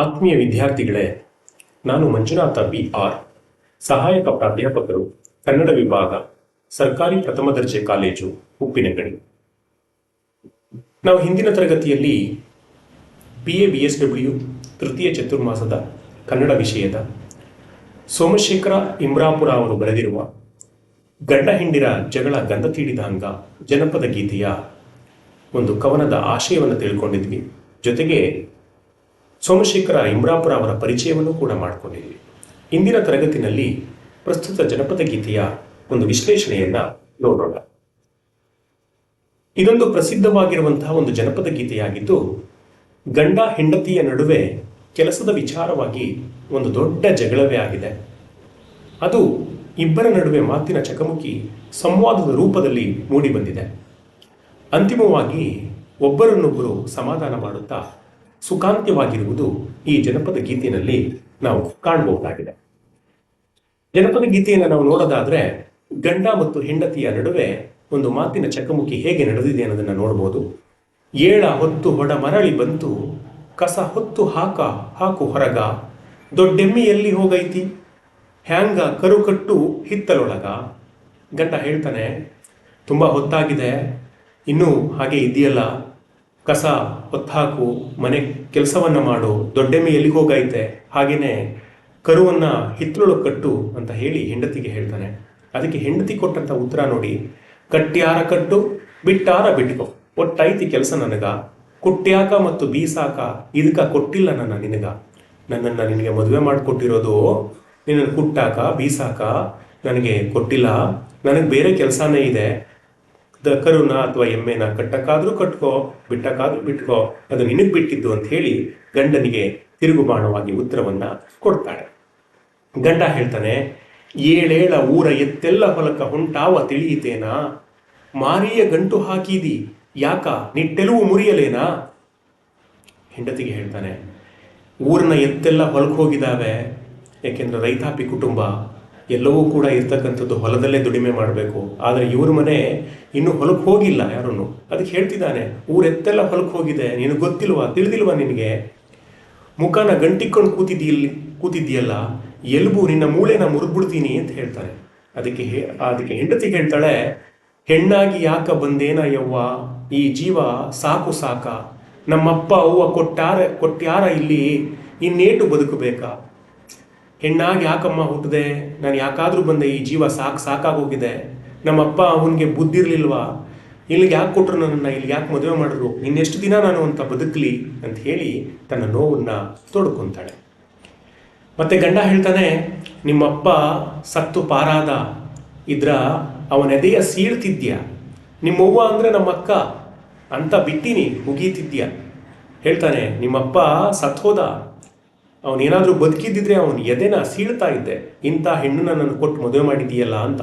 ಆತ್ಮೀಯ ವಿದ್ಯಾರ್ಥಿಗಳೇ, ನಾನು ಮಂಜುನಾಥ BR, ಸಹಾಯಕ ಪ್ರಾಧ್ಯಾಪಕರು, ಕನ್ನಡ ವಿಭಾಗ, ಸರ್ಕಾರಿ ಪ್ರಥಮ ದರ್ಜೆ ಕಾಲೇಜು, ಉಪ್ಪಿನಂಗಡಿ. ನಾವು ಹಿಂದಿನ ತರಗತಿಯಲ್ಲಿ BA BSW ತೃತೀಯ ಚತುರ್ಮಾಸದ ಕನ್ನಡ ವಿಷಯದ ಸೋಮಶೇಖರ ಇಂಬ್ರಾಪುರ ಅವರು ಬರೆದಿರುವ ಗಂಡ ಹೆಂಡಿರ ಜಗಳ ಗಂಧ ತೀಡಿದ ಹಂಗ ಜನಪದ ಗೀತೆಯ ಒಂದು ಕವನದ ಆಶಯವನ್ನು ತಿಳ್ಕೊಂಡಿದ್ವಿ. ಜೊತೆಗೆ ಸೋಮಶೇಖರ ಇಂಬ್ರಾಪುರ ಅವರ ಪರಿಚಯವನ್ನು ಕೂಡ ಮಾಡಿಕೊಂಡಿದ್ವಿ. ಇಂದಿನ ತರಗತಿನಲ್ಲಿ ಪ್ರಸ್ತುತ ಜನಪದ ಗೀತೆಯ ಒಂದು ವಿಶ್ಲೇಷಣೆಯನ್ನ ನೋಡೋಣ. ಇದೊಂದು ಪ್ರಸಿದ್ಧವಾಗಿರುವಂತಹ ಒಂದು ಜನಪದ ಗೀತೆಯಾಗಿದ್ದು, ಗಂಡ ಹೆಂಡತಿಯ ನಡುವೆ ಕೆಲಸದ ವಿಚಾರವಾಗಿ ಒಂದು ದೊಡ್ಡ ಜಗಳವೇ ಆಗಿದೆ. ಅದು ಇಬ್ಬರ ನಡುವೆ ಮಾತಿನ ಚಕಮಕಿ ಸಂವಾದದ ರೂಪದಲ್ಲಿ ಮೂಡಿ ಬಂದಿದೆ. ಅಂತಿಮವಾಗಿ ಒಬ್ಬರನ್ನೊಬ್ಬರು ಸಮಾಧಾನ ಮಾಡುತ್ತಾ ಸುಖಾಂತ್ಯವಾಗಿರುವುದು ಈ ಜನಪದ ಗೀತೆಯಲ್ಲಿ ನಾವು ಕಾಣಬಹುದಾಗಿದೆ. ಜನಪದ ಗೀತೆಯನ್ನು ನಾವು ನೋಡೋದಾದ್ರೆ, ಗಂಡ ಮತ್ತು ಹೆಂಡತಿಯ ನಡುವೆ ಒಂದು ಮಾತಿನ ಚಕಮಕಿ ಹೇಗೆ ನಡೆದಿದೆ ಅನ್ನೋದನ್ನ ನೋಡಬಹುದು. ಏಳ ಹೊತ್ತು ಹೊಡ ಮರಳಿ ಬಂತು, ಕಸ ಹೊತ್ತು ಹಾಕು ಹೊರಗ, ದೊಡ್ಡೆಮ್ಮಿಯಲ್ಲಿ ಹೋಗೈತಿ, ಹ್ಯಾಂಗ ಕರುಕಟ್ಟು ಹಿತ್ತಲೊಳಗ. ಗಂಡ ಹೇಳ್ತಾನೆ, ತುಂಬ ಹೊತ್ತಾಗಿದೆ, ಇನ್ನೂ ಹಾಗೆ ಇದೆಯಲ್ಲ, ಕಸ ಹೊತ್ತಾಕು, ಮನೆ ಕೆಲಸವನ್ನ ಮಾಡು, ದೊಡ್ಡೆಮ್ಮೆ ಎಲ್ಲಿಗೆ ಹೋಗೈತೆ, ಹಾಗೇನೆ ಕರುವನ್ನ ಹಿತ್ತಲೊಳಗೆ ಕಟ್ಟು ಅಂತ ಹೇಳಿ ಹೆಂಡತಿಗೆ ಹೇಳ್ತಾನೆ. ಅದಕ್ಕೆ ಹೆಂಡತಿ ಕೊಟ್ಟಂತ ಉತ್ತರ ನೋಡಿ, ಕಟ್ಟ್ಯಾರ ಕಟ್ಟು, ಬಿಟ್ಟಾರ ಬಿಟ್ಕೊ, ಒಟ್ಟೈತಿ ಕೆಲಸ ನನಗ, ಕುಟ್ಟ್ಯಾಕ ಮತ್ತು ಬೀಸಾಕ ಇದಕ್ಕ ಕೊಟ್ಟಿಲ್ಲ ನಿನಗ. ನನ್ನನ್ನು ನಿನಗೆ ಮದುವೆ ಮಾಡಿಕೊಟ್ಟಿರೋದು ನಿನ್ನನ್ನು ಕುಟ್ಟಾಕ ಬೀಸಾಕ ನನಗೆ ಕೊಟ್ಟಿಲ್ಲ, ನನಗೆ ಬೇರೆ ಕೆಲಸನೇ ಇದೆ. ಕರುನ ಅಥವಾ ಎಮ್ಮೆನ ಕಟ್ಟಕ್ಕಾದ್ರೂ ಕಟ್ಕೋ, ಬಿಟ್ಟಕ್ಕಾದ್ರೂ ಬಿಟ್ಕೋ, ಅದು ನಿನಗೆ ಬಿಟ್ಟಿದ್ದು ಅಂತ ಹೇಳಿ ಗಂಡನಿಗೆ ತಿರುಗುಬಾಣವಾಗಿ ಉತ್ತರವನ್ನ ಕೊಡ್ತಾಳೆ. ಗಂಡ ಹೇಳ್ತಾನೆ, ಏಳೇಳ ಊರ ಎತ್ತೆಲ್ಲ ಹೊಲಕ ಹೊಂಟಾವ ತಿಳಿಯಿತೇನಾ, ಮಾರಿಯ ಗಂಟು ಹಾಕಿದಿ ಯಾಕ ನಿಟ್ಟೆಲುವು ಮುರಿಯಲೇನಾ. ಹೆಂಡತಿಗೆ ಹೇಳ್ತಾನೆ, ಊರಿನ ಎತ್ತೆಲ್ಲ ಹೊಲಕ್ಕೆ ಹೋಗಿದ್ದಾವೆ, ಯಾಕೆಂದ್ರೆ ರೈತಾಪಿ ಕುಟುಂಬ, ಎಲ್ಲವೂ ಕೂಡ ಇರ್ತಕ್ಕಂಥದ್ದು ಹೊಲದಲ್ಲೇ ದುಡಿಮೆ ಮಾಡಬೇಕು. ಆದರೆ ಇವ್ರ ಮನೆ ಇನ್ನೂ ಹೊಲಕ್ಕೆ ಹೋಗಿಲ್ಲ ಯಾರನ್ನು. ಅದಕ್ಕೆ ಹೇಳ್ತಿದ್ದಾನೆ, ಊರೆತ್ತೆಲ್ಲ ಹೊಲಕ್ಕೆ ಹೋಗಿದೆ, ನಿನಗೆ ಗೊತ್ತಿಲ್ವಾ, ತಿಳಿದಿಲ್ವಾ ನಿನಗೆ, ಮುಖನ ಗಂಟಿಕೊಂಡು ಕೂತಿದ್ದೀಯಲ್ಲ, ಎಲ್ಬು ನಿನ್ನ ಮೂಳೆನ ಮುರಿದ್ಬಿಡ್ತೀನಿ ಅಂತ ಹೇಳ್ತಾನೆ. ಅದಕ್ಕೆ ಹೆಂಡತಿ ಹೇಳ್ತಾಳೆ, ಹೆಣ್ಣಾಗಿ ಯಾಕ ಬಂದೇನ ಯವ್ವ, ಈ ಜೀವ ಸಾಕು ಸಾಕ, ನಮ್ಮಪ್ಪ ಅವ್ವ ಕೊಟ್ಟ್ಯಾರ ಇಲ್ಲಿ, ಇನ್ನೇಟು ಬದುಕಬೇಕಾ. ಹೆಣ್ಣಾಗಿ ಯಾಕಮ್ಮ ಹುಟ್ಟದೆ, ನಾನು ಯಾಕಾದ್ರೂ ಬಂದೆ, ಈ ಜೀವ ಸಾಕಾಗೋಗಿದೆ, ನಮ್ಮಪ್ಪ ಅವನಿಗೆ ಬುದ್ಧಿ ಇರ್ಲಿಲ್ವಾ, ಇಲ್ಲಿಗೆ ಯಾಕೆ ಕೊಟ್ರು ನನ್ನನ್ನು, ಇಲ್ಲಿಗೆ ಯಾಕೆ ಮದುವೆ ಮಾಡಿದ್ರು, ಇನ್ನೆಷ್ಟು ದಿನ ನಾನು ಅಂತ ಬದುಕಲಿ ಅಂತ ಹೇಳಿ ತನ್ನ ನೋವನ್ನ ತೋಡ್ಕೊಂತಾಳೆ. ಮತ್ತೆ ಗಂಡ ಹೇಳ್ತಾನೆ, ನಿಮ್ಮಪ್ಪ ಸತ್ತು ಪಾರಾದ ಇದ್ರ ಅವನೆದೆಯ ಸೀಳ್ತಿದ್ಯ, ನಿಮ್ಮವ್ವ ಅಂದ್ರೆ ನಮ್ಮಕ್ಕ ಅಂತ ಬಿಟ್ಟಿನಿ ಮುಗೀತಿದ್ಯ. ಹೇಳ್ತಾನೆ, ನಿಮ್ಮಪ್ಪ ಸತ್ತೋದ, ಅವನೇನಾದ್ರೂ ಬದುಕಿದ್ದಿದ್ರೆ ಅವನು ಎದೆನ ಸೀಳ್ತಾ ಇದ್ದೆ, ಇಂಥ ಹೆಣ್ಣನ್ನ ನಾನು ಕೊಟ್ಟು ಮದುವೆ ಮಾಡಿದೀಯಲ್ಲ ಅಂತ.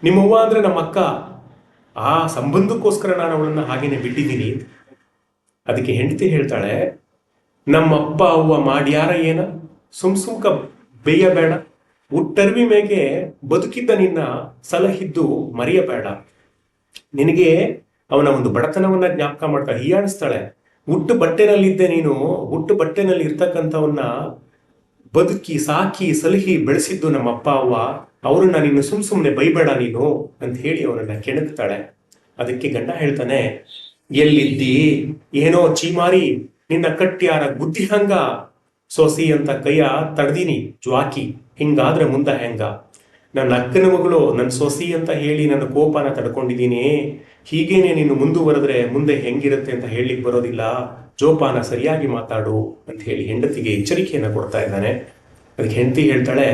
ನಿಮ್ಮವ್ವ ಅಂದ್ರೆ ನಮ್ಮಕ್ಕ, ಆ ಸಂಬಂಧಕ್ಕೋಸ್ಕರ ನಾನು ಅವಳನ್ನ ಹಾಗೇನೆ ಬಿಟ್ಟಿದ್ದೀನಿ. ಅದಕ್ಕೆ ಹೆಂಡತಿ ಹೇಳ್ತಾಳೆ, ನಮ್ಮಪ್ಪ ಅವ್ವ ಮಾಡ್ಯಾರ ಏನ, ಸುಮ್ಕ ಬೇಯಬೇಡ, ಉಟ್ಟರ್ವಿ ಮೇಗೆ ಬದುಕಿದ್ದ ನಿನ್ನ ಸಲಹಿದ್ದು ಮರೆಯಬೇಡ. ನಿನಗೆ ಅವನ ಒಂದು ಬಡತನವನ್ನ ಜ್ಞಾಪಕ ಮಾಡ್ತಾ ಹೀಯಾಣಿಸ್ತಾಳೆ. ಹುಟ್ಟು ಬಟ್ಟೆನಲ್ಲಿದ್ದೆ ನೀನು, ಹುಟ್ಟು ಬಟ್ಟೆನಲ್ಲಿ ಇರ್ತಕ್ಕಂಥವನ್ನ ಬದುಕಿ ಸಾಕಿ ಸಲಹಿ ಬೆಳೆಸಿದ್ದು ನಮ್ಮ ಅಪ್ಪ ಅವ್ವ, ಅವ್ರನ್ನ ನೀನು ಸುಮ್ನೆ ಬೈಬೇಡ ನೀನು ಅಂತ ಹೇಳಿ ಅವನನ್ನ ಕೆಣಕ್ತಾಳೆ. ಅದಕ್ಕೆ ಗಂಡ ಹೇಳ್ತಾನೆ, ಎಲ್ಲಿದ್ದಿ ಏನೋ ಚೀಮಾರಿ, ನಿನ್ನ ಕಟ್ಟ್ಯಾರ ಬುದ್ಧಿ ಹಂಗ, ಸೋಸಿ ಅಂತ ಕೈಯ ತಡ್ದೀನಿ ಜ್ವಾಕಿ, ಹಿಂಗಾದ್ರೆ ಮುಂದ ಹೆಂಗ, ನನ್ನ ಅಕ್ಕನ ಮಗಳು ನನ್ನ ಸೊಸಿ ಅಂತ ಹೇಳಿ ನನ್ನ ಕೋಪನ ತಡ್ಕೊಂಡಿದ್ದೀನಿ, ಹೀಗೇನೆ ನೀನು ಮುಂದುವರೆದ್ರೆ ಮುಂದೆ ಹೆಂಗಿರುತ್ತೆ ಅಂತ ಹೇಳಲಿಕ್ಕೆ ಬರೋದಿಲ್ಲ, ಜೋಪಾನ ಸರಿಯಾಗಿ ಮಾತಾಡು ಅಂತ ಹೇಳಿ ಹೆಂಡತಿಗೆ ಎಚ್ಚರಿಕೆಯನ್ನು ಕೊಡ್ತಾ ಇದ್ದಾನೆ. ಅದಕ್ಕೆ ಹೆಂಡತಿ ಹೇಳ್ತಾಳೆ,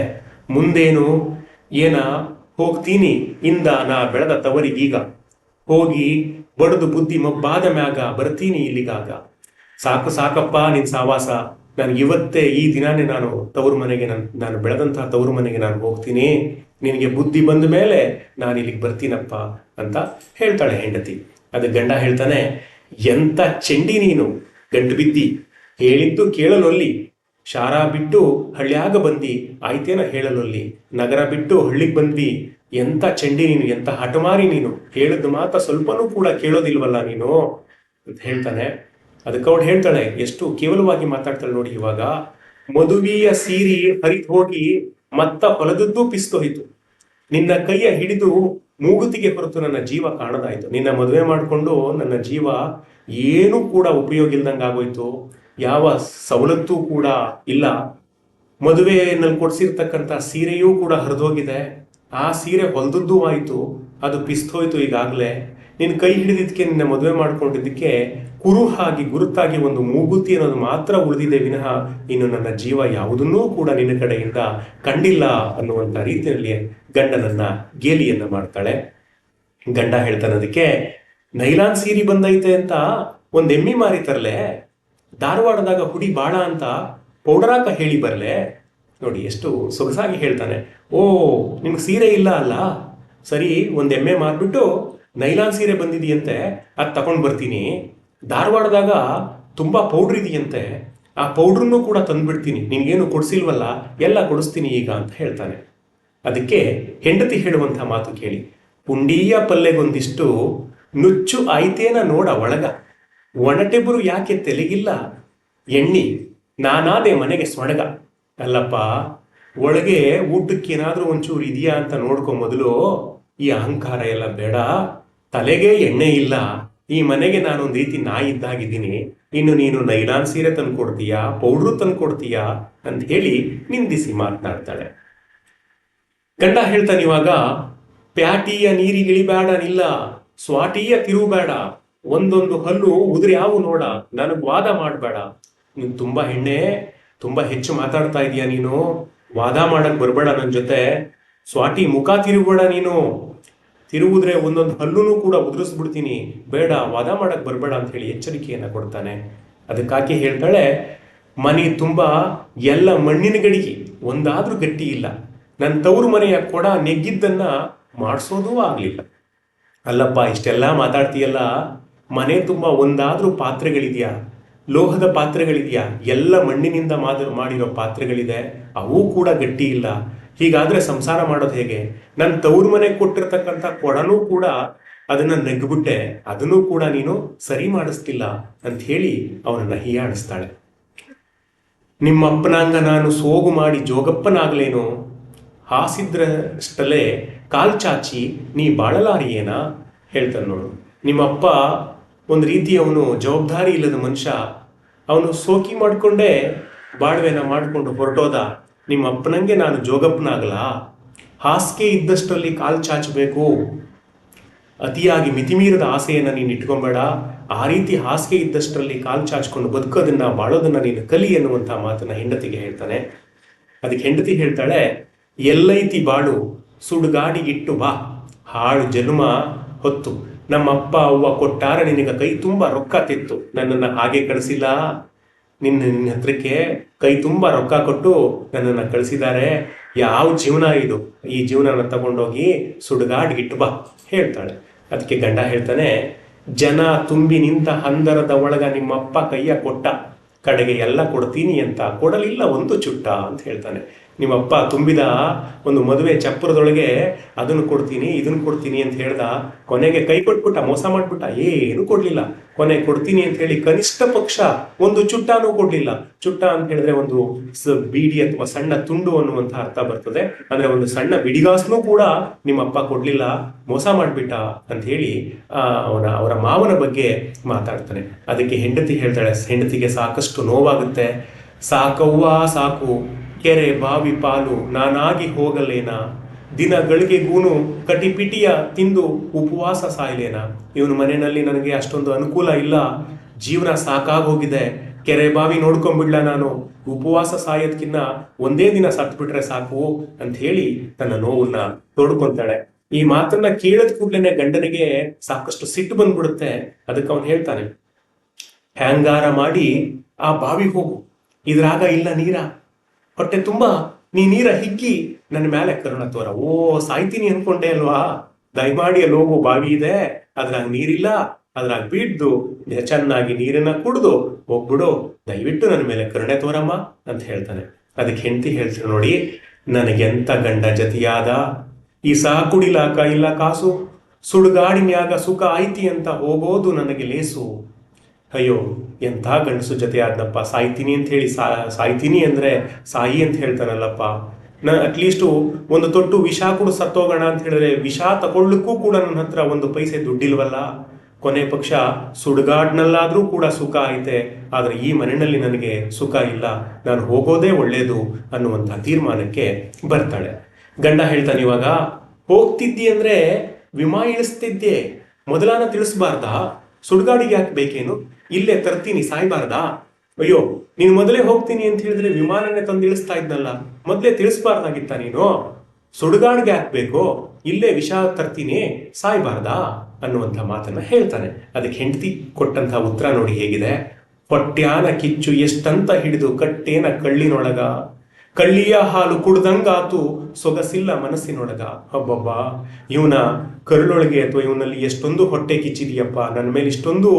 ಮುಂದೇನು ಏನ ಹೋಗ್ತೀನಿ ಇಂದ ನಾ ಬೆಳೆದ ತವರಿಗೀಗ, ಹೋಗಿ ಬಡದು ಬುದ್ಧಿ ಮಬ್ಬಾದ ಮ್ಯಾಗ ಬರ್ತೀನಿ ಇಲ್ಲಿಗಾಗ, ಸಾಕಪ್ಪ ನಿನ್ ಸಾವಾಸ, ನನಗೆ ಇವತ್ತೇ ಈ ದಿನಾನೇ ನಾನು ತವರು ಮನೆಗೆ ನಾನು ಬೆಳೆದಂತಹ ತವರು ಮನೆಗೆ ನಾನು ಹೋಗ್ತೀನಿ, ನಿನಗೆ ಬುದ್ಧಿ ಬಂದ ಮೇಲೆ ನಾನು ಇಲ್ಲಿಗೆ ಬರ್ತೀನಪ್ಪ ಅಂತ ಹೇಳ್ತಾಳೆ ಹೆಂಡತಿ. ಅದಕ್ಕೆ ಗಂಡ ಹೇಳ್ತಾನೆ, ಎಂತ ಚೆಂಡಿ ನೀನು, ಗಂಟು ಬಿದ್ದಿ, ಹೇಳಿದ್ದು ಕೇಳಲೊಲ್ಲಿ, ಶಾರ ಬಿಟ್ಟು ಹಳ್ಳಿಯಾಗ ಬಂದಿ ಆಯ್ತೇನ ಹೇಳಲೊಲ್ಲಿ, ನಗರ ಬಿಟ್ಟು ಹಳ್ಳಿಗೆ ಬಂದ್ವಿ, ಎಂತ ಚೆಂಡಿ ನೀನು, ಎಂತ ಹಠಮಾರಿ ನೀನು, ಹೇಳಿದ್ದು ಮಾತ್ರ ಸ್ವಲ್ಪನೂ ಕೂಡ ಕೇಳೋದಿಲ್ವಲ್ಲ ನೀನು ಅಂತ ಹೇಳ್ತಾನೆ. ಅದಕ್ಕೆ ಅವಳು ಹೇಳ್ತಾಳೆ, ಎಷ್ಟು ಕೇವಲವಾಗಿ ಮಾತಾಡ್ತಾಳೆ ನೋಡಿ. ಇವಾಗ ಮದುವೆಯ ಸೀರೆ ಹರಿದು ಹೋಗಿ ಮತ್ತ ಹೊಲದದ್ದು ಪಿಸ್ತೋಯ್ತು, ನಿನ್ನ ಕೈಯ ಹಿಡಿದು ಮೂಗುತಿಗೆ ಹೊರತು ನನ್ನ ಜೀವ ಕಾಣದಾಯ್ತು. ನಿನ್ನ ಮದುವೆ ಮಾಡಿಕೊಂಡು ನನ್ನ ಜೀವ ಏನೂ ಕೂಡ ಉಪಯೋಗ ಇಲ್ದಂಗೆ ಆಗೋಯ್ತು, ಯಾವ ಸವಲತ್ತೂ ಕೂಡ ಇಲ್ಲ. ಮದುವೆನಲ್ಲಿ ಕೊಡ್ಸಿರ್ತಕ್ಕಂಥ ಸೀರೆಯೂ ಕೂಡ ಹರಿದೋಗಿದೆ, ಆ ಸೀರೆ ಹೊಲ್ದದ್ದು ಆಯ್ತು, ಅದು ಪಿಸ್ತೋಯ್ತು ಈಗಾಗಲೇ. ನಿನ್ನ ಕೈ ಹಿಡಿದಿದ್ದಕ್ಕೆ, ನಿನ್ನ ಮದುವೆ ಮಾಡ್ಕೊಂಡಿದ್ದಕ್ಕೆ ಕುರುಹಾಗಿ ಗುರುತಾಗಿ ಒಂದು ಮೂಗುತಿ ಅನ್ನೋದು ಮಾತ್ರ ಉಳಿದಿದೆ ವಿನಃ ಇನ್ನು ನನ್ನ ಜೀವ ಯಾವುದನ್ನೂ ಕೂಡ ನಿನ್ನ ಕಡೆಯಿಂದ ಕಂಡಿಲ್ಲ ಅನ್ನುವಂಥ ರೀತಿಯಲ್ಲಿ ಗಂಡನನ್ನ ಗೇಲಿಯನ್ನ ಮಾಡ್ತಾಳೆ. ಗಂಡ ಹೇಳ್ತಾನೆ ಅದಕ್ಕೆ, ನೈಲಾನ್ ಸೀರೆ ಬಂದೈತೆ ಅಂತ ಒಂದ್ ಎಮ್ಮಿ ಮಾರಿ ತರಲೆ, ಧಾರವಾಡದಾಗ ಹುಡಿ ಬಾಳ ಅಂತ ಪೌಡರಾಕ ಹೇಳಿ ಬರಲೆ. ನೋಡಿ ಎಷ್ಟು ಸೊಗಸಾಗಿ ಹೇಳ್ತಾನೆ. ಓ, ನಿಮ್ಗೆ ಸೀರೆ ಇಲ್ಲ ಅಲ್ಲ, ಸರಿ, ಒಂದ್ ಎಮ್ಮೆ ಮಾರ್ಬಿಟ್ಟು ನೈಲಾನ್ ಸೀರೆ ಬಂದಿದೆಯಂತೆ, ಅದು ತಗೊಂಡ್ ಬರ್ತೀನಿ. ಧಾರವಾಡದಾಗ ತುಂಬಾ ಪೌಡ್ರ್ ಇದೆಯಂತೆ, ಆ ಪೌಡ್ರನ್ನು ಕೂಡ ತಂದ್ಬಿಡ್ತೀನಿ, ನಿನ್ಗೇನು ಕೊಡ್ಸಿಲ್ವಲ್ಲ, ಎಲ್ಲ ಕೊಡಿಸ್ತೀನಿ ಈಗ ಅಂತ ಹೇಳ್ತಾನೆ. ಅದಕ್ಕೆ ಹೆಂಡತಿ ಹೇಳುವಂಥ ಮಾತು ಕೇಳಿ, ಪುಂಡೀಯ ಪಲ್ಲೆಗೊಂದಿಷ್ಟು ನುಚ್ಚು ಆಯ್ತೇನ ನೋಡ ಒಳಗ, ಒಣಟೆಬರು ಯಾಕೆ ತೆಲೆಗಿಲ್ಲ ಎಣ್ಣಿ, ನಾನಾದೆ ಮನೆಗೆ ಸೊಣಗ. ಅಲ್ಲಪ್ಪ, ಒಳಗೆ ಊಟಕ್ಕೇನಾದ್ರೂ ಒಂಚೂರು ಇದೆಯಾ ಅಂತ ನೋಡ್ಕೊ ಮೊದಲು. ಈ ಅಹಂಕಾರ ಎಲ್ಲ ಬೇಡ. ತಲೆಗೆ ಎಣ್ಣೆ ಇಲ್ಲ, ಈ ಮನೆಗೆ ನಾನೊಂದು ರೀತಿ ನಾಯಿ ಇದ್ದಾಗಿದ್ದೀನಿ, ಇನ್ನು ನೀನು ನೈಲಾನ್ ಸೀರೆ ತಂದ್ಕೊಡ್ತೀಯಾ, ಪೌಡ್ರು ತಂದ್ಕೊಡ್ತೀಯಾ ಅಂತ ಹೇಳಿ ನಿಂದಿಸಿ ಮಾತನಾಡ್ತಾಳೆ. ಗಂಡ ಹೇಳ್ತಾನೆ, ಇವಾಗ ಪ್ಯಾಟಿಯ ನೀರಿಗಿಳಿಬೇಡ ನಿಲ್ಲ, ಸ್ವಾಟಿಯ ತಿರುಬೇಡ, ಒಂದೊಂದು ಹಲ್ಲು ಉದುರಿ ಯಾವು ನೋಡ, ನನಗ್ ವಾದ ಮಾಡಬೇಡ. ನೀನು ತುಂಬಾ ತುಂಬಾ ಹೆಚ್ಚು ಮಾತಾಡ್ತಾ ಇದೀಯ, ನೀನು ವಾದ ಮಾಡಕ್ ಬರ್ಬೇಡ ನನ್ನ ಜೊತೆ. ಸ್ವಾಟಿ, ಮುಖ ತಿರುಗಬೇಡ ನೀನು, ತಿರುವುದ್ರೆ ಒಂದೊಂದು ಹಲ್ಲುನು ಕೂಡ ಉದುರಿಸ್ಬಿಡ್ತೀನಿ, ಬೇಡ, ವಾದ ಮಾಡಕ್ ಬರ್ಬೇಡ ಅಂತ ಹೇಳಿ ಎಚ್ಚರಿಕೆಯನ್ನ ಕೊಡ್ತಾನೆ. ಅದಕ್ಕಾಗಿ ಹೇಳ್ತಾಳೆ, ಮನೆ ತುಂಬಾ ಎಲ್ಲ ಮಣ್ಣಿನ ಗಡಿಗೆ, ಒಂದಾದ್ರೂ ಗಟ್ಟಿ ಇಲ್ಲ. ನನ್ನ ತವರು ಮನೆಯ ಕೊಡ ನೆಗ್ಗಿದ್ದನ್ನ ಮಾಡಿಸೋದೂ ಆಗ್ಲಿಲ್ಲ. ಅಲ್ಲಪ್ಪ, ಇಷ್ಟೆಲ್ಲ ಮಾತಾಡ್ತೀಯಲ್ಲ, ಮನೆ ತುಂಬಾ ಒಂದಾದ್ರೂ ಪಾತ್ರೆಗಳಿದೆಯಾ, ಲೋಹದ ಪಾತ್ರೆಗಳಿದೆಯಾ? ಎಲ್ಲ ಮಣ್ಣಿನಿಂದ ಮಾಡಿರೋ ಪಾತ್ರೆಗಳಿದೆ, ಅವು ಕೂಡ ಗಟ್ಟಿ ಇಲ್ಲ. ಹೀಗಾದ್ರೆ ಸಂಸಾರ ಮಾಡೋದು ಹೇಗೆ? ನನ್ನ ತವರು ಮನೆಗೆ ಕೊಟ್ಟಿರ್ತಕ್ಕಂಥ ಕೊಡನೂ ಕೂಡ ಅದನ್ನ ನೆಗ್ಬಿಟ್ಟೆ, ಅದನ್ನೂ ಕೂಡ ನೀನು ಸರಿ ಮಾಡಿಸ್ತಿಲ್ಲ ಅಂತ ಹೇಳಿ ಅವನನ್ನ ಹೀಯಾಡಿಸ್ತಾಳೆ. ನಿಮ್ಮಪ್ಪನಾಂಗ ನಾನು ಸೋಗು ಮಾಡಿ ಜೋಗಪ್ಪನಾಗ್ಲೇನು, ಹಾಸಿದ್ರಷ್ಟಲ್ಲೇ ಕಾಲ್ಚಾಚಿ ನೀ ಬಾಳಲಾರಿಯೇನ ಹೇಳ್ತಾನೆ ನೋಡು. ನಿಮ್ಮಪ್ಪ ಒಂದು ರೀತಿ ಅವನು ಜವಾಬ್ದಾರಿ ಇಲ್ಲದ ಮನುಷ್ಯ, ಅವನು ಸೋಕಿ ಮಾಡಿಕೊಂಡೇ ಬಾಳ್ವೆನ ಮಾಡಿಕೊಂಡು ಹೊರಟೋದ. ನಿಮ್ಮ ಅಪ್ಪನಂಗೆ ನಾನು ಜೋಗಪ್ಪನಾಗಲ್ಲ, ಹಾಸಿಗೆ ಇದ್ದಷ್ಟರಲ್ಲಿ ಕಾಲು ಚಾಚಬೇಕು, ಅತಿಯಾಗಿ ಮಿತಿಮೀರದ ಆಸೆಯನ್ನು ನೀನು ಇಟ್ಕೊಂಬೇಡ, ಆ ರೀತಿ ಹಾಸಿಗೆ ಇದ್ದಷ್ಟರಲ್ಲಿ ಕಾಲು ಚಾಚ್ಕೊಂಡು ಬದುಕೋದನ್ನ ಬಾಳೋದನ್ನ ನೀನು ಕಲಿ ಎನ್ನುವಂಥ ಮಾತನ್ನ ಹೆಂಡತಿಗೆ ಹೇಳ್ತಾನೆ. ಅದಕ್ಕೆ ಹೆಂಡತಿ ಹೇಳ್ತಾಳೆ, ಎಲ್ಲೈತಿ ಬಾಳು ಸುಡುಗಾಡಿಗಿಟ್ಟು ಬಾ, ಹಾಳು ಜನ್ಮ ಹೊತ್ತು ನಮ್ಮಪ್ಪ ಅವ್ವ ಕೊಟ್ಟಾರ ನಿನಗ ಕೈ ತುಂಬ ರೊಕ್ಕ ತೆತ್ತು, ನನ್ನನ್ನು ಹಾಗೆ ಕಳಿಸಿಲ್ಲ. ನಿನ್ನ ಹತ್ರಕ್ಕೆ ಕೈ ತುಂಬ ರೊಕ್ಕ ಕೊಟ್ಟು ನನ್ನನ್ನು ಕಳಿಸಿದ್ದಾರೆ. ಯಾವ ಜೀವನ ಇದು? ಈ ಜೀವನನ ತಗೊಂಡೋಗಿ ಸುಡುಗಾಡಿಗಿಟ್ಟು ಬಾ ಹೇಳ್ತಾಳೆ. ಅದಕ್ಕೆ ಗಂಡ ಹೇಳ್ತಾನೆ, ಜನ ತುಂಬಿ ನಿಂತ ಹಂದರದ ಒಳಗ ನಿಮ್ಮಪ್ಪ ಕೈಯ ಕೊಟ್ಟ, ಕಡೆಗೆ ಎಲ್ಲ ಕೊಡ್ತೀನಿ ಅಂತ ಕೊಡಲಿಲ್ಲ ಒಂದು ಚುಟ್ಟ ಅಂತ ಹೇಳ್ತಾನೆ. ನಿಮ್ಮಪ್ಪ ತುಂಬಿದ ಒಂದು ಮದುವೆ ಚಪ್ಪರದೊಳಗೆ ಅದನ್ನು ಕೊಡ್ತೀನಿ ಇದನ್ನು ಕೊಡ್ತೀನಿ ಅಂತ ಹೇಳ್ದ, ಕೊನೆಗೆ ಕೈ ಕೊಟ್ಬಿಟ್ಟ, ಮೋಸ ಮಾಡ್ಬಿಟ್ಟ, ಏನು ಕೊಡ್ಲಿಲ್ಲ. ಕೊನೆ ಕೊಡ್ತೀನಿ ಅಂತ ಹೇಳಿ ಕನಿಷ್ಠ ಪಕ್ಷ ಒಂದು ಚುಟ್ಟಾನೂ ಕೊಡ್ಲಿಲ್ಲ. ಚುಟ್ಟ ಅಂತ ಹೇಳಿದ್ರೆ ಒಂದು ಬೀಡಿ ಅಥವಾ ಸಣ್ಣ ತುಂಡು ಅನ್ನುವಂಥ ಅರ್ಥ ಬರ್ತದೆ. ಅಂದ್ರೆ ಒಂದು ಸಣ್ಣ ಬಿಡಿಗಾಸನೂ ಕೂಡ ನಿಮ್ಮಪ್ಪ ಕೊಡ್ಲಿಲ್ಲ, ಮೋಸ ಮಾಡ್ಬಿಟ್ಟ ಅಂತ ಹೇಳಿ ಅವರ ಮಾವನ ಬಗ್ಗೆ ಮಾತಾಡ್ತಾನೆ. ಅದಕ್ಕೆ ಹೆಂಡತಿ ಹೇಳ್ತಾಳೆ, ಹೆಂಡತಿಗೆ ಸಾಕಷ್ಟು ನೋವಾಗುತ್ತೆ. ಸಾಕವ್ವ ಸಾಕು, ಕೆರೆ ಬಾವಿ ಪಾಲು ನಾನಾಗಿ ಹೋಗಲೇನ, ದಿನಗಳಿಗೆ ಗೂನು ಕಟಿಪಿಟಿಯ ತಿಂದು ಉಪವಾಸ ಸಾಯ್ಲೇನ. ಇವನು ಮನೆಯಲ್ಲಿ ನನಗೆ ಅಷ್ಟೊಂದು ಅನುಕೂಲ ಇಲ್ಲ, ಜೀವನ ಸಾಕಾಗೋಗಿದೆ, ಕೆರೆ ಬಾವಿ ನೋಡ್ಕೊಂಡ್ಬಿಡ್ಲ ನಾನು, ಉಪವಾಸ ಸಾಯೋದ್ಕಿನ್ನ ಒಂದೇ ದಿನ ಸತ್ಬಿಟ್ರೆ ಸಾಕು ಅಂತ ಹೇಳಿ ತನ್ನ ನೋವನ್ನ ತೋಡ್ಕೊಂತಾಳೆ. ಈ ಮಾತನ್ನ ಕೇಳದ್ ಕೂಡ್ಲೇನೆ ಗಂಡನಿಗೆ ಸಾಕಷ್ಟು ಸಿಟ್ಟು ಬಂದ್ಬಿಡುತ್ತೆ. ಅದಕ್ಕೆ ಅವನು ಹೇಳ್ತಾನೆ, ಹ್ಯಾಂಗಾರ ಮಾಡಿ ಆ ಬಾವಿ ಹೋಗು, ಇದ್ರಾಗ ಇಲ್ಲ ನೀರ, ಹೊಟ್ಟೆ ತುಂಬಾ ನೀ ನೀರ ಹಿಗ್ಗಿ ನನ್ನ ಮೇಲೆ ಕರುಣ ತೋರ. ಓ, ಸಾಯ್ತೀನಿ ಅನ್ಕೊಂಡೆ ಅಲ್ವಾ? ದಯಮಾಡಿ ಅಲ್ಲಿ ಹೋಗು, ಬಾವಿ ಇದೆ, ಅದ್ರಾಗ ನೀರಿಲ್ಲ, ಅದ್ರಾಗ ಬಿದ್ದು ಚೆನ್ನಾಗಿ ನೀರನ್ನ ಕುಡ್ದು ಹೋಗ್ಬಿಡು, ದಯವಿಟ್ಟು ನನ್ನ ಮೇಲೆ ಕರುಣೆ ತೋರಮ್ಮ ಅಂತ ಹೇಳ್ತಾನೆ. ಅದಕ್ಕೆ ಹೆಂಡತಿ ಹೇಳ್ತೀನಿ ನೋಡಿ, ನನಗೆಂತ ಗಂಡ ಜತಿಯಾದ, ಈ ಸಹ ಕುಡಿಲಾಕ ಇಲ್ಲ ಕಾಸು, ಸುಡುಗಾಡಿನ್ಯಾಗ ಸುಖ ಆಯ್ತಿ ಅಂತ ಹೋಗೋದು ನನಗೆ ಲೇಸು. ಅಯ್ಯೋ ಎಂಥ ಗಂಡಸು ಜೊತೆ ಆದ್ನಪ್ಪ, ಸಾಯ್ತೀನಿ ಅಂತ ಹೇಳಿ ಸಾಯ್ತೀನಿ ಅಂದ್ರೆ ಸಾಯಿ ಅಂತ ಹೇಳ್ತಾನಲ್ಲಪ್ಪ. ಅಟ್ಲೀಸ್ಟು ಒಂದು ತೊಟ್ಟು ವಿಷ ಕೂಡ ಸತ್ತೋಗೋಣ ಅಂತ ಹೇಳಿದ್ರೆ ವಿಷ ತಗೊಳ್ಳಕ್ಕೂ ಕೂಡ ನನ್ನ ಹತ್ರ ಒಂದು ಪೈಸೆ ದುಡ್ಡಿಲ್ವಲ್ಲ. ಕೊನೆ ಪಕ್ಷ ಸುಡುಗಾಡ್ನಲ್ಲಾದ್ರೂ ಕೂಡ ಸುಖ ಐತೆ, ಆದ್ರೆ ಈ ಮನೆಯಲ್ಲಿ ನನಗೆ ಸುಖ ಇಲ್ಲ, ನಾನು ಹೋಗೋದೇ ಒಳ್ಳೇದು ಅನ್ನುವಂಥ ತೀರ್ಮಾನಕ್ಕೆ ಬರ್ತಾಳೆ. ಗಂಡ ಹೇಳ್ತಾನೆ, ಇವಾಗ ಹೋಗ್ತಿದ್ದಿ ಅಂದ್ರೆ ವಿಮಾ ಇಳಿಸ್ತಿದ್ದೆ, ಮೊದಲಾನ ತಿಳಿಸ್ಬಾರ್ದಾ? ಸುಡುಗಾಡಿಗೆ ಯಾಕೆ ಬೇಕೇನು? ಇಲ್ಲೇ ತರ್ತೀನಿ, ಸಾಯ್ಬಾರ್ದಾ? ಅಯ್ಯೋ ನೀನು ಮೊದಲೇ ಹೋಗ್ತೀನಿ ಅಂತ ಹೇಳಿದ್ರೆ ವಿಮಾನನೇ ತಂದು ಇಳಿಸ್ತಾ ಇದ್ನಲ್ಲ, ಮೊದಲೇ ತಿಳಿಸ್ಬಾರ್ದಾಗಿತ್ತ ನೀನು? ಸುಡುಗಾಡಿಗೆ ಹಾಕ್ಬೇಕು, ಇಲ್ಲೇ ವಿಷ ತರ್ತೀನಿ, ಸಾಯ್ಬಾರ್ದಾ ಅನ್ನುವಂಥ ಮಾತನ್ನ ಹೇಳ್ತಾನೆ. ಅದಕ್ಕೆ ಹೆಂಡತಿ ಕೊಟ್ಟಂತ ಉತ್ತರ ನೋಡಿ ಹೇಗಿದೆ. ಹೊಟ್ಯಾನ ಕಿಚ್ಚು ಎಷ್ಟಂತ ಹಿಡಿದು ಕಟ್ಟೇನ ಕಳ್ಳಿನೊಳಗ, ಕಳ್ಳಿಯ ಹಾಲು ಕುಡ್ದಂಗಾತು ಸೊಗಸಿಲ್ಲ ಮನಸ್ಸಿನೊಳಗ. ಹಬ್ಬಬ್ಬ, ಇವನ ಕರುಳೊಳಗೆ ಅಥವಾ ಇವನಲ್ಲಿ ಎಷ್ಟೊಂದು ಹೊಟ್ಟೆ ಕಿಚ್ಚಿದೆಯಪ್ಪ, ನನ್ನ ಮೇಲೆ ಇಷ್ಟೊಂದು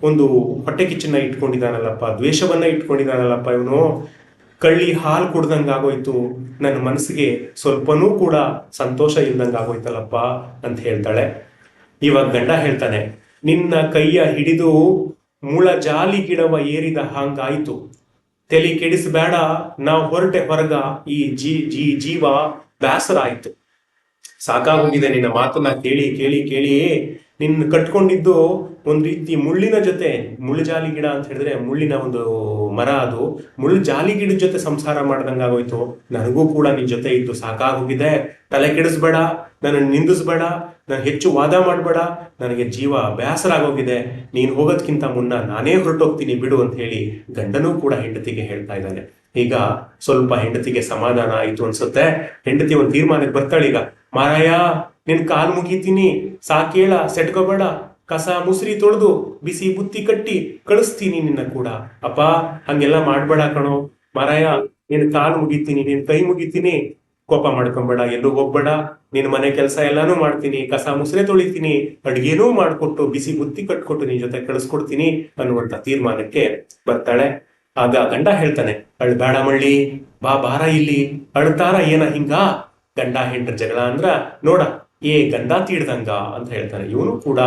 ಒಂದು ಹೊಟ್ಟೆ ಕಿಚ್ಚನ್ನ ಇಟ್ಕೊಂಡಿದ್ದಾನಲ್ಲಪ್ಪ, ದ್ವೇಷವನ್ನ ಇಟ್ಕೊಂಡಿದ್ದಾನಲ್ಲಪ್ಪ ಇವನು. ಕಳ್ಳಿ ಹಾಲು ಕುಡ್ದಂಗಾಗೋಯ್ತು, ನನ್ನ ಮನಸ್ಸಿಗೆ ಸ್ವಲ್ಪನೂ ಕೂಡ ಸಂತೋಷ ಇಲ್ದಂಗಾಗೋಯ್ತಲ್ಲಪ್ಪ ಅಂತ ಹೇಳ್ತಾಳೆ. ಇವಾಗ ಗಂಡ ಹೇಳ್ತಾನೆ, ನಿನ್ನ ಕೈಯ ಹಿಡಿದು ಮುಳ ಜಾಲಿ ಗಿಡವ ಏರಿದ ಹಾಂಗಾಯ್ತು, ತಲೆ ಕೆಡಿಸಬೇಡ, ನಾವು ಹೊರಟೆ ಹೊರಗ, ಈ ಜೀವ ಬೇಸರ ಆಯ್ತು, ಸಾಕಾಗೋಗಿದೆ ನಿನ್ನ ಮಾತನ್ನ ಕೇಳಿ ಕೇಳಿ ಕೇಳಿ. ನಿನ್ನ ಕಟ್ಕೊಂಡಿದ್ದು ಒಂದು ರೀತಿ ಮುಳ್ಳಿನ ಜೊತೆ, ಮುಳ್ಳು ಜಾಲಿ ಗಿಡ ಅಂತ ಹೇಳಿದ್ರೆ ಮುಳ್ಳಿನ ಒಂದು ಮರ, ಅದು ಮುಳ್ಳು ಜಾಲಿ ಗಿಡದ ಜೊತೆ ಸಂಸಾರ ಮಾಡ್ದಂಗಾಗೋಯ್ತು. ನನಗೂ ಕೂಡ ನಿನ್ ಜೊತೆ ಇದ್ದು ಸಾಕಾಗೋಗಿದೆ, ತಲೆ ಕೆಡಿಸ್ಬೇಡ, ನನ್ನ ನಿಂದಿಸ್ಬೇಡ, ನಾನು ಹೆಚ್ಚು ವಾದ ಮಾಡಬೇಡ, ನನಗೆ ಜೀವ ಬೇಸರ ಆಗೋಗಿದೆ, ನೀನು ಹೋಗೋದ್ಕಿಂತ ಮುನ್ನ ನಾನೇ ಹೊರಟೋಗ್ತೀನಿ ಬಿಡು ಅಂತ ಹೇಳಿ ಗಂಡನೂ ಕೂಡ ಹೆಂಡತಿಗೆ ಹೇಳ್ತಾ ಇದ್ದಾನೆ. ಈಗ ಸ್ವಲ್ಪ ಹೆಂಡತಿಗೆ ಸಮಾಧಾನ ಆಯ್ತು ಅನ್ಸುತ್ತೆ. ಹೆಂಡತಿ ಒಂದು ತೀರ್ಮಾನಕ್ಕೆ ಬರ್ತಾಳೆ. ಈಗ ಮಾರಾಯ, ನಿನ್ ಕಾಲ್ ಮುಗಿತೀನಿ, ಸಾಕೇಳ, ಸೆಟ್ಕೋಬೇಡ, ಕಸ ಮುಸ್ರಿ ತೊಳೆದು ಬಿಸಿ ಬುತ್ತಿ ಕಟ್ಟಿ ಕಳಿಸ್ತೀನಿ ನಿನ್ನ ಕೂಡ. ಅಪ್ಪ ಹಂಗೆಲ್ಲ ಮಾಡ್ಬೇಡ ಕಣೋ ಮಾರಾಯ, ನಿನ್ ಕಾಲ್ ಮುಗಿತೀನಿ, ನಿನ್ ಕೈ ಮುಗಿತೀನಿ, ಕೋಪ ಮಾಡ್ಕೊಂಬೇಡ, ಎಲ್ಲೂ ಹೋಗ್ಬೇಡ, ನಿನ್ ಮನೆ ಕೆಲಸ ಎಲ್ಲಾನು ಮಾಡ್ತೀನಿ, ಕಸ ಮುಸ್ರೆ ತೊಳಿತೀನಿ, ಅಡ್ಗೆನೂ ಮಾಡ್ಕೊಟ್ಟು ಬಿಸಿ ಬುತ್ತಿ ಕಟ್ಕೊಟ್ಟು ನಿನ್ ಜೊತೆ ಕಳಿಸ್ಕೊಡ್ತೀನಿ ಅನ್ನುವಂತ ತೀರ್ಮಾನಕ್ಕೆ ಬರ್ತಾಳೆ. ಆಗ ಗಂಡ ಹೇಳ್ತಾನೆ, ಅಳ್ಬೇಡ ಮಳ್ಳಿ, ಬಾರ ಇಲ್ಲಿ, ಅಳ್ತಾರ ಏನ ಹಿಂಗ? ಗಂಡ ಹೆಂಡ್ರ ಜಗಳ ಅಂದ್ರ ನೋಡ ಏ ಗಂಧ ತೀಡ್ದಂಗ ಅಂತ ಹೇಳ್ತಾನೆ. ಇವನು ಕೂಡ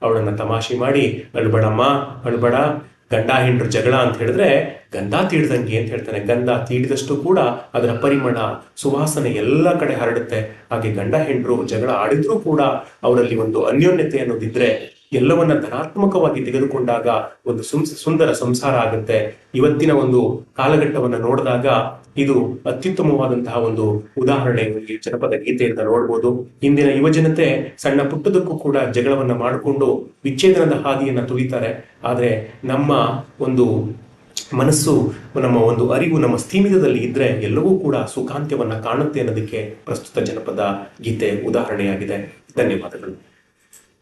ಅವಳನ್ನ ತಮಾಷೆ ಮಾಡಿ, ಅಳ್ಬೇಡಮ್ಮ ಅಳ್ಬೇಡ, ಗಂಡ ಹೆಂಡ್ರ ಜಗಳ ಅಂತ ಹೇಳಿದ್ರೆ ಗಂಧ ತೀಡ್ದಂಗೆ ಅಂತ ಹೇಳ್ತಾನೆ. ಗಂಧ ತೀಡಿದಷ್ಟು ಕೂಡ ಅದರ ಪರಿಮಳ, ಸುವಾಸನೆ ಎಲ್ಲ ಕಡೆ ಹರಡುತ್ತೆ. ಹಾಗೆ ಗಂಡ ಹೆಂಡ್ರು ಜಗಳ ಆಡಿದ್ರೂ ಕೂಡ ಅವರಲ್ಲಿ ಒಂದು ಅನ್ಯೋನ್ಯತೆ ಅನ್ನೋದಿದ್ರೆ ಎಲ್ಲವನ್ನ ಧನಾತ್ಮಕವಾಗಿ ತೆಗೆದುಕೊಂಡಾಗ ಒಂದು ಸುಂದರ ಸಂಸಾರ ಆಗುತ್ತೆ. ಇವತ್ತಿನ ಒಂದು ಕಾಲಘಟ್ಟವನ್ನ ನೋಡಿದಾಗ ಇದು ಅತ್ಯುತ್ತಮವಾದಂತಹ ಒಂದು ಉದಾಹರಣೆ ಜನಪದ ಗೀತೆಯಿಂದ ನೋಡ್ಬೋದು. ಇಂದಿನ ಯುವಜನತೆ ಸಣ್ಣ ಪುಟ್ಟದಕ್ಕೂ ಕೂಡ ಜಗಳವನ್ನ ಮಾಡಿಕೊಂಡು ವಿಚ್ಛೇದನದ ಹಾದಿಯನ್ನ ತುಳಿತಾರೆ. ಆದ್ರೆ ನಮ್ಮ ಒಂದು ಮನಸ್ಸು, ನಮ್ಮ ಒಂದು ಅರಿವು ನಮ್ಮ ಸ್ಥೀಮಿತದಲ್ಲಿ ಇದ್ರೆ ಎಲ್ಲವೂ ಕೂಡ ಸುಖಾಂತ್ಯವನ್ನ ಕಾಣುತ್ತೆ ಅನ್ನೋದಕ್ಕೆ ಪ್ರಸ್ತುತ ಜನಪದ ಗೀತೆ ಉದಾಹರಣೆಯಾಗಿದೆ. ಧನ್ಯವಾದಗಳು.